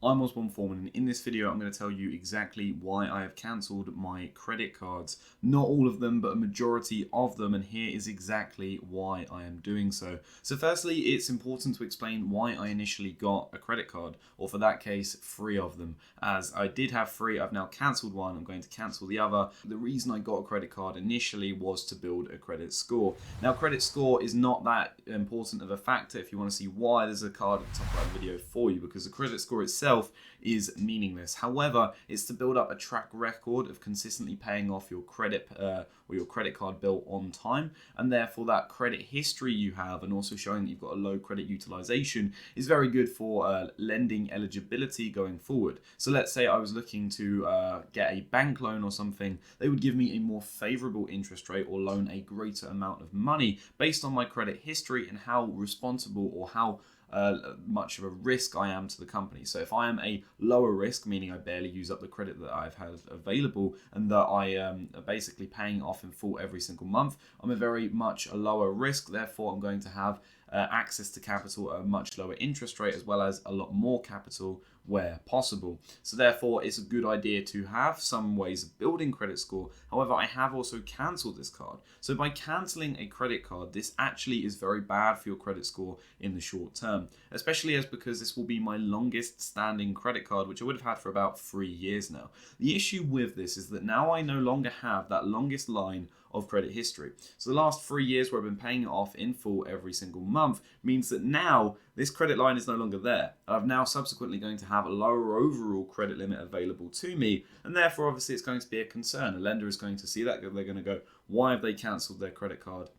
I'm Foreman, and in this video I'm going to tell you exactly why I have cancelled my credit cards. Not all of them, but a majority of them, and here is exactly why I am doing so. So firstly, it's important to explain why I initially got a credit card, or for that case, 3 of them. As I did have 3, I've now cancelled one, I'm going to cancel the other. The reason I got a credit card initially was to build a credit score. Now, credit score is not that important of a factor. If you want to see why, there's a card at the top of that video for you, because the credit score itself is meaningless. However, it's to build up a track record of consistently paying off your credit or your credit card bill on time, and therefore that credit history you have, and also showing that you've got a low credit utilization, is very good for lending eligibility going forward. So let's say I was looking to get a bank loan or something, they would give me a more favorable interest rate or loan a greater amount of money based on my credit history and how responsible or how much of a risk I am to the company. So if I am a lower risk, meaning I barely use up the credit that I've had available and that I am basically paying off in full every single month, I'm a very much a lower risk. Therefore, I'm going to have access to capital at a much lower interest rate, as well as a lot more capital where possible. So therefore, it's a good idea to have some ways of building credit score. However, I have also cancelled this card. So by cancelling a credit card, this actually is very bad for your credit score in the short term, especially as because this will be my longest standing credit card, which I would have had for about 3 years now. The issue with this is that now I no longer have that longest line of credit history. So the last 3 years where I've been paying it off in full every single month means that now this credit line is no longer there. I'm now subsequently going to have a lower overall credit limit available to me, and therefore obviously it's going to be a concern. A lender is going to see that, they're going to go, why have they cancelled their credit card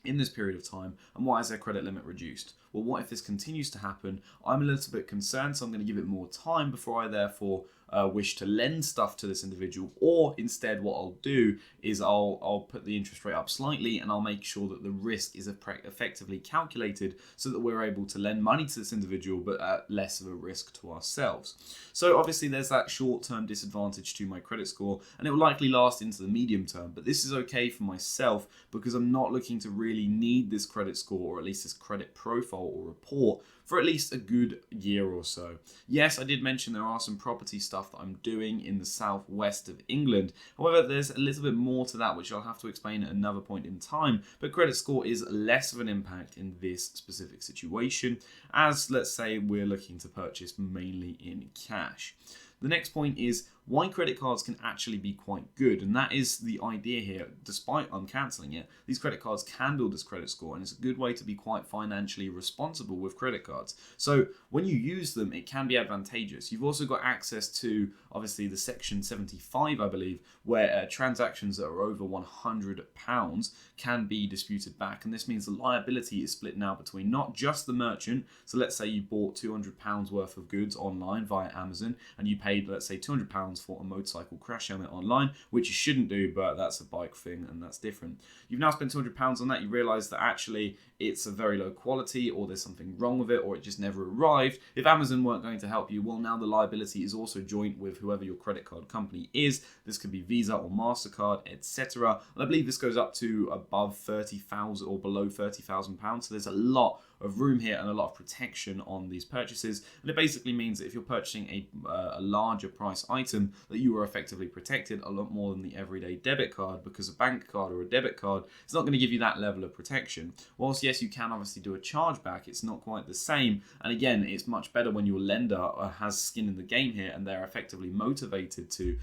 in this period of time, and why is their credit limit reduced? Well, what if this continues to happen? I'm a little bit concerned, so I'm going to give it more time before I therefore wish to lend stuff to this individual, or instead what I'll do is I'll put the interest rate up slightly, and I'll make sure that the risk is effectively calculated so that we're able to lend money to this individual but at less of a risk to ourselves. So obviously there's that short-term disadvantage to my credit score, and it will likely last into the medium term, but this is okay for myself because I'm not looking to really need this credit score, or at least this credit profile or report, for at least a good year or so. Yes, I did mention there are some property stuff that I'm doing in the southwest of England. However, there's a little bit more to that, which I'll have to explain at another point in time. But credit score is less of an impact in this specific situation, as let's say we're looking to purchase mainly in cash. The next point is why credit cards can actually be quite good, and that is the idea here. Despite I'm cancelling it, these credit cards can build this credit score, and it's a good way to be quite financially responsible with credit cards. So when you use them, it can be advantageous. You've also got access to obviously the section 75, I believe, where transactions that are over £100 can be disputed back, and this means the liability is split now between not just the merchant. So let's say you bought £200 worth of goods online via Amazon, and you paid, let's say, £200 for a motorcycle crash helmet online, which you shouldn't do, but that's a bike thing and that's different. You've now spent £200 on that, you realise that actually it's a very low quality, or there's something wrong with it, or it just never arrived. If Amazon weren't going to help you, well, now the liability is also joint with whoever your credit card company is. This could be Visa or MasterCard, etc. And I believe this goes up to above £30,000 or below £30,000. So there's a lot of room here and a lot of protection on these purchases, and it basically means that if you're purchasing a larger price item, that you are effectively protected a lot more than the everyday debit card, because a bank card or a debit card is not going to give you that level of protection. Whilst yes, you can obviously do a chargeback, it's not quite the same, and again, it's much better when your lender has skin in the game here and they're effectively motivated to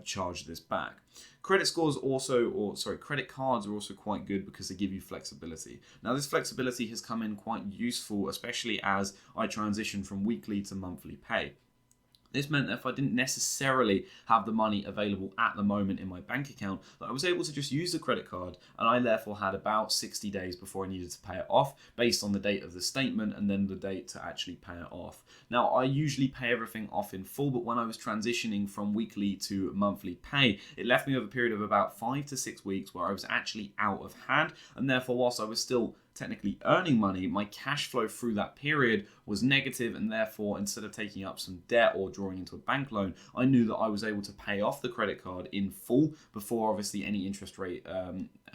charge this back. Credit cards are also quite good because they give you flexibility. Now, this flexibility has come in quite useful, especially as I transition from weekly to monthly pay. This meant that if I didn't necessarily have the money available at the moment in my bank account, that I was able to just use the credit card, and I therefore had about 60 days before I needed to pay it off based on the date of the statement and then the date to actually pay it off. Now, I usually pay everything off in full, but when I was transitioning from weekly to monthly pay, it left me with a period of about 5 to 6 weeks where I was actually out of hand, and therefore whilst I was still technically earning money, my cash flow through that period was negative, and therefore instead of taking up some debt or drawing into a bank loan, I knew that I was able to pay off the credit card in full before obviously any interest rate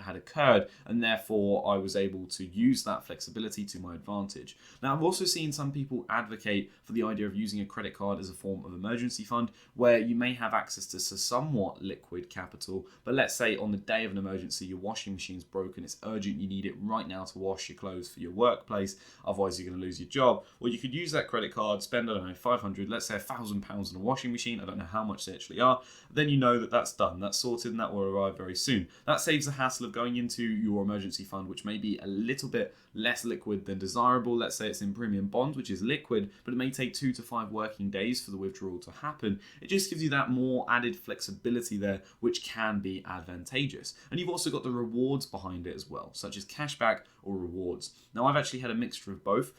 had occurred, and therefore I was able to use that flexibility to my advantage. Now, I've also seen some people advocate for the idea of using a credit card as a form of emergency fund, where you may have access to somewhat liquid capital, but let's say on the day of an emergency, your washing machine's broken, it's urgent, you need it right now to wash your clothes for your workplace, otherwise you're going to lose your job. Well, you could use that credit card, spend, I don't know, 500, let's say £1,000 on a washing machine, I don't know how much they actually are, then you know that that's done, that's sorted, and that will arrive very soon. That saves the hassle of going into your emergency fund, which may be a little bit less liquid than desirable. Let's say it's in premium bonds, which is liquid, but it may take 2 to 5 working days for the withdrawal to happen. It just gives you that more added flexibility there, which can be advantageous. And you've also got the rewards behind it as well, such as cashback or rewards. Now, I've actually had a mixture of both.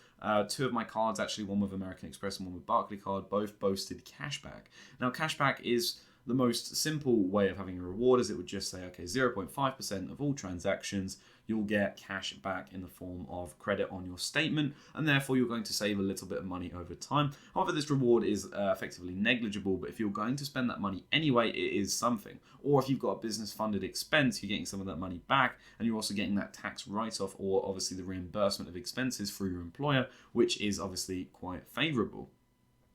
2 of my cards, actually one with American Express and one with Barclaycard, both boasted cashback. Now, cashback is the most simple way of having a reward, is it would just say, okay, 0.5% of all transactions, you'll get cash back in the form of credit on your statement, and therefore you're going to save a little bit of money over time. However, this reward is effectively negligible, but if you're going to spend that money anyway, it is something. Or if you've got a business funded expense, you're getting some of that money back, and you're also getting that tax write-off, or obviously the reimbursement of expenses through your employer, which is obviously quite favorable.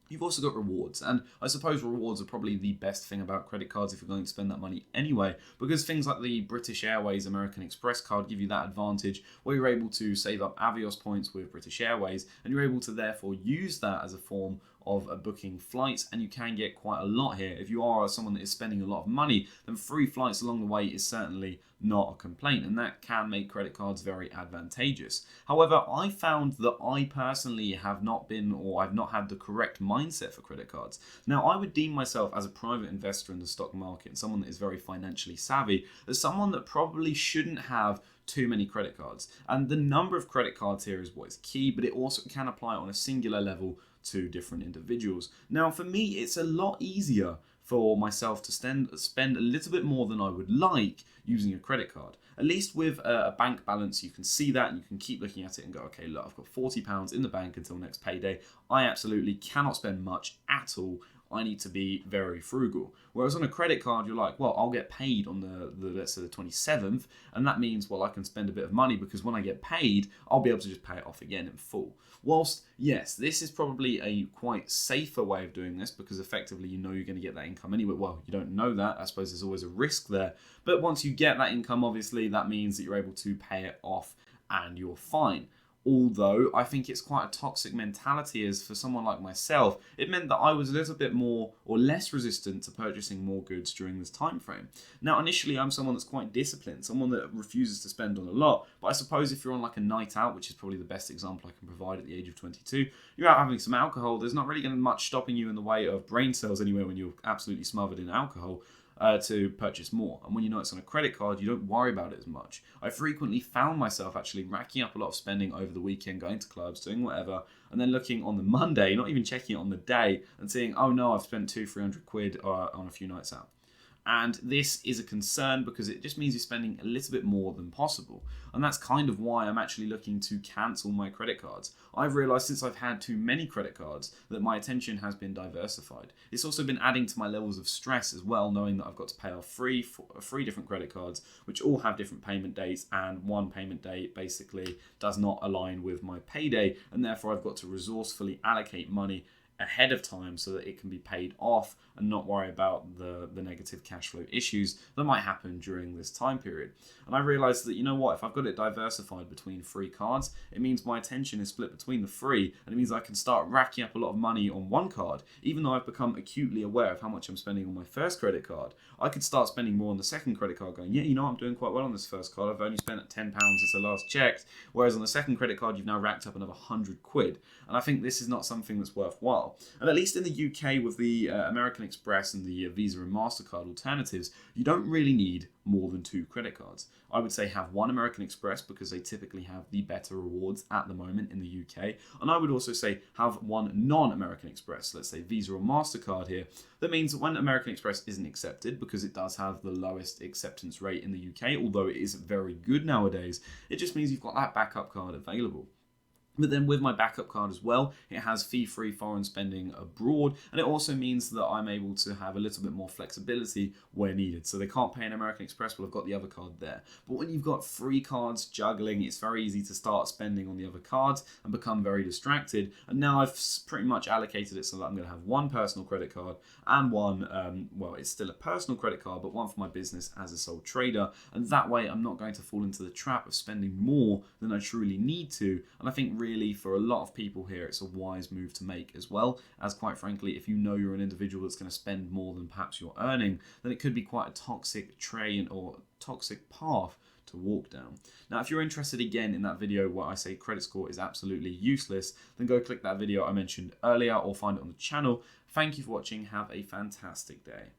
You've also got rewards, and I suppose rewards are probably the best thing about credit cards if you're going to spend that money anyway, because things like the British Airways American Express card give you that advantage where you're able to save up Avios points with British Airways, and you're able to therefore use that as a form of booking flights, and you can get quite a lot here. If you are someone that is spending a lot of money, then free flights along the way is certainly not a complaint, and that can make credit cards very advantageous. However, I found that I personally have not been, or I've not had the correct mindset for credit cards. Now, I would deem myself as a private investor in the stock market and someone that is very financially savvy as someone that probably shouldn't have too many credit cards. And the number of credit cards here is what is key, but it also can apply on a singular level to different individuals. Now, for me, it's a lot easier for myself to spend a little bit more than I would like using a credit card. At least with a bank balance, you can see that and you can keep looking at it and go, okay, look, I've got £40 in the bank until next payday. I absolutely cannot spend much at all. I need to be very frugal. Whereas on a credit card, you're like, well, I'll get paid on the let's say the 27th, and that means, well, I can spend a bit of money because when I get paid, I'll be able to just pay it off again in full. Whilst, yes, this is probably a quite safer way of doing this because effectively you know you're going to get that income anyway. Well, you don't know that. I suppose there's always a risk there. But once you get that income, obviously, that means that you're able to pay it off and you're fine. Although I think it's quite a toxic mentality, as for someone like myself, it meant that I was a little bit more or less resistant to purchasing more goods during this time frame. Now, initially, I'm someone that's quite disciplined, someone that refuses to spend on a lot. But I suppose if you're on like a night out, which is probably the best example I can provide at the age of 22, you're out having some alcohol, there's not really going to be much stopping you in the way of brain cells anywhere when you're absolutely smothered in alcohol. To purchase more. And when you know it's on a credit card, you don't worry about it as much. I frequently found myself actually racking up a lot of spending over the weekend, going to clubs, doing whatever, and then looking on the Monday, not even checking it on the day, and seeing, oh no, I've spent £200-300 on a few nights out. And this is a concern because it just means you're spending a little bit more than possible. And that's kind of why I'm actually looking to cancel my credit cards. I've realized since I've had too many credit cards that my attention has been diversified. It's also been adding to my levels of stress as well, knowing that I've got to pay off three different credit cards, which all have different payment dates, and one payment date basically does not align with my payday, and therefore I've got to resourcefully allocate money ahead of time so that it can be paid off and not worry about the negative cash flow issues that might happen during this time period. And I realized that, you know what, if I've got it diversified between 3 cards, it means my attention is split between the 3, and it means I can start racking up a lot of money on one card. Even though I've become acutely aware of how much I'm spending on my first credit card, I could start spending more on the second credit card, going, yeah, you know, I'm doing quite well on this first card. I've only spent £10 since I last checked. Whereas on the second credit card, you've now racked up another £100. And I think this is not something that's worthwhile. And at least in the UK with the American Express and the Visa and MasterCard alternatives, you don't really need more than 2 credit cards. I would say have one American Express because they typically have the better rewards at the moment in the UK. And I would also say have one non-American Express, let's say Visa or MasterCard here. That means that when American Express isn't accepted, because it does have the lowest acceptance rate in the UK, although it is very good nowadays, it just means you've got that backup card available. But then with my backup card as well, it has fee-free foreign spending abroad, and it also means that I'm able to have a little bit more flexibility where needed. So they can't pay an American Express, well, I've got the other card there. But when you've got 3 cards juggling, it's very easy to start spending on the other cards and become very distracted. And now I've pretty much allocated it so that I'm going to have one personal credit card and one, well, it's still a personal credit card, but one for my business as a sole trader. And that way I'm not going to fall into the trap of spending more than I truly need to. And I think really for a lot of people here, it's a wise move to make as well, as quite frankly, if you know you're an individual that's going to spend more than perhaps you're earning, then it could be quite a toxic train or toxic path to walk down. Now, if you're interested again in that video where I say credit score is absolutely useless, then go click that video I mentioned earlier or find it on the channel. Thank you for watching. Have a fantastic day.